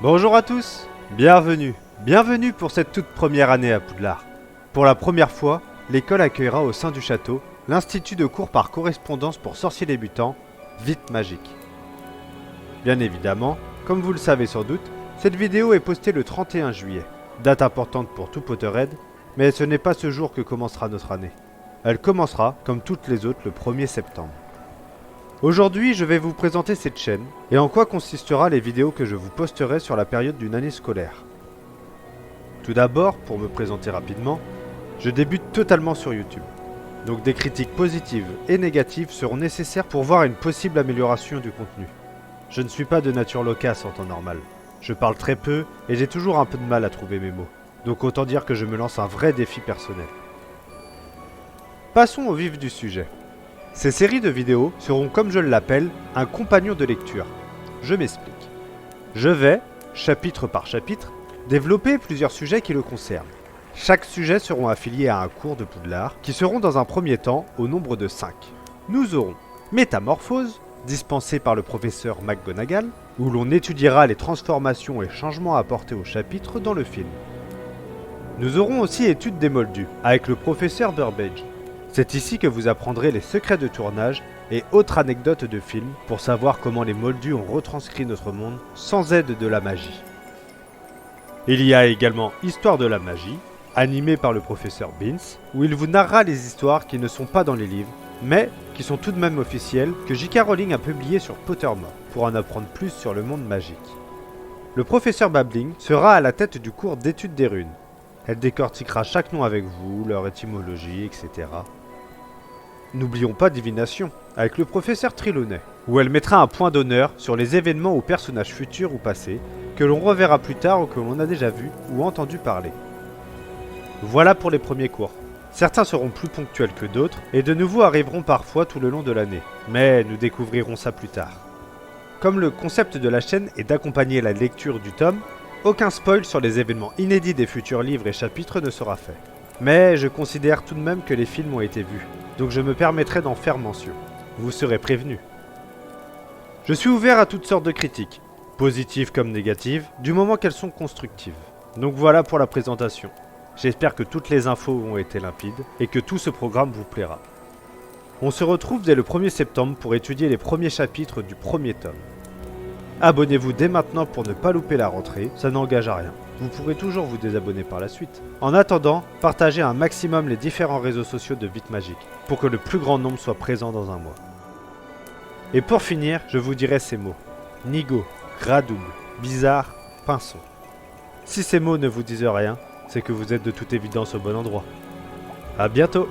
Bonjour à tous, bienvenue pour cette toute première année à Poudlard. Pour la première fois, l'école accueillera au sein du château l'institut de cours par correspondance pour sorciers débutants, Vite Magique. Bien évidemment, comme vous le savez sans doute, cette vidéo est postée le 31 juillet, date importante pour tout Potterhead, mais ce n'est pas ce jour que commencera notre année. Elle commencera, comme toutes les autres, le 1er septembre. Aujourd'hui, je vais vous présenter cette chaîne et en quoi consistera les vidéos que je vous posterai sur la période d'une année scolaire. Tout d'abord, pour me présenter rapidement, je débute totalement sur YouTube. Donc des critiques positives et négatives seront nécessaires pour voir une possible amélioration du contenu. Je ne suis pas de nature loquace en temps normal. Je parle très peu et j'ai toujours un peu de mal à trouver mes mots. Donc autant dire que je me lance un vrai défi personnel. Passons au vif du sujet. Ces séries de vidéos seront, comme je l'appelle, un compagnon de lecture. Je m'explique. Je vais, chapitre par chapitre, développer plusieurs sujets qui le concernent. Chaque sujet seront affiliés à un cours de Poudlard, qui seront dans un premier temps au nombre de 5. Nous aurons Métamorphose, dispensé par le professeur McGonagall, où l'on étudiera les transformations et changements apportés au chapitre dans le film. Nous aurons aussi Étude des Moldus, avec le professeur Burbage. C'est ici que vous apprendrez les secrets de tournage et autres anecdotes de films pour savoir comment les Moldus ont retranscrit notre monde sans aide de la magie. Il y a également Histoire de la magie, animé par le professeur Beans, où il vous narrera les histoires qui ne sont pas dans les livres, mais qui sont tout de même officielles, que J.K. Rowling a publiées sur Pottermore, pour en apprendre plus sur le monde magique. Le professeur Babbling sera à la tête du cours d'études des runes. Elle décortiquera chaque nom avec vous, leur étymologie, etc. N'oublions pas Divination, avec le professeur Trelawney, où elle mettra un point d'honneur sur les événements ou personnages futurs ou passés, que l'on reverra plus tard ou que l'on a déjà vu ou entendu parler. Voilà pour les premiers cours. Certains seront plus ponctuels que d'autres, et de nouveaux arriveront parfois tout le long de l'année, mais nous découvrirons ça plus tard. Comme le concept de la chaîne est d'accompagner la lecture du tome, aucun spoil sur les événements inédits des futurs livres et chapitres ne sera fait. Mais je considère tout de même que les films ont été vus, donc je me permettrai d'en faire mention. Vous serez prévenus. Je suis ouvert à toutes sortes de critiques, positives comme négatives, du moment qu'elles sont constructives. Donc voilà pour la présentation. J'espère que toutes les infos ont été limpides et que tout ce programme vous plaira. On se retrouve dès le 1er septembre pour étudier les premiers chapitres du premier tome. Abonnez-vous dès maintenant pour ne pas louper la rentrée, ça n'engage à rien. Vous pourrez toujours vous désabonner par la suite. En attendant, partagez un maximum les différents réseaux sociaux de Vite Magique pour que le plus grand nombre soit présent dans un mois. Et pour finir, je vous dirai ces mots. Nigo, Radoub, Bizarre, Pinson. Si ces mots ne vous disent rien, c'est que vous êtes de toute évidence au bon endroit. A bientôt!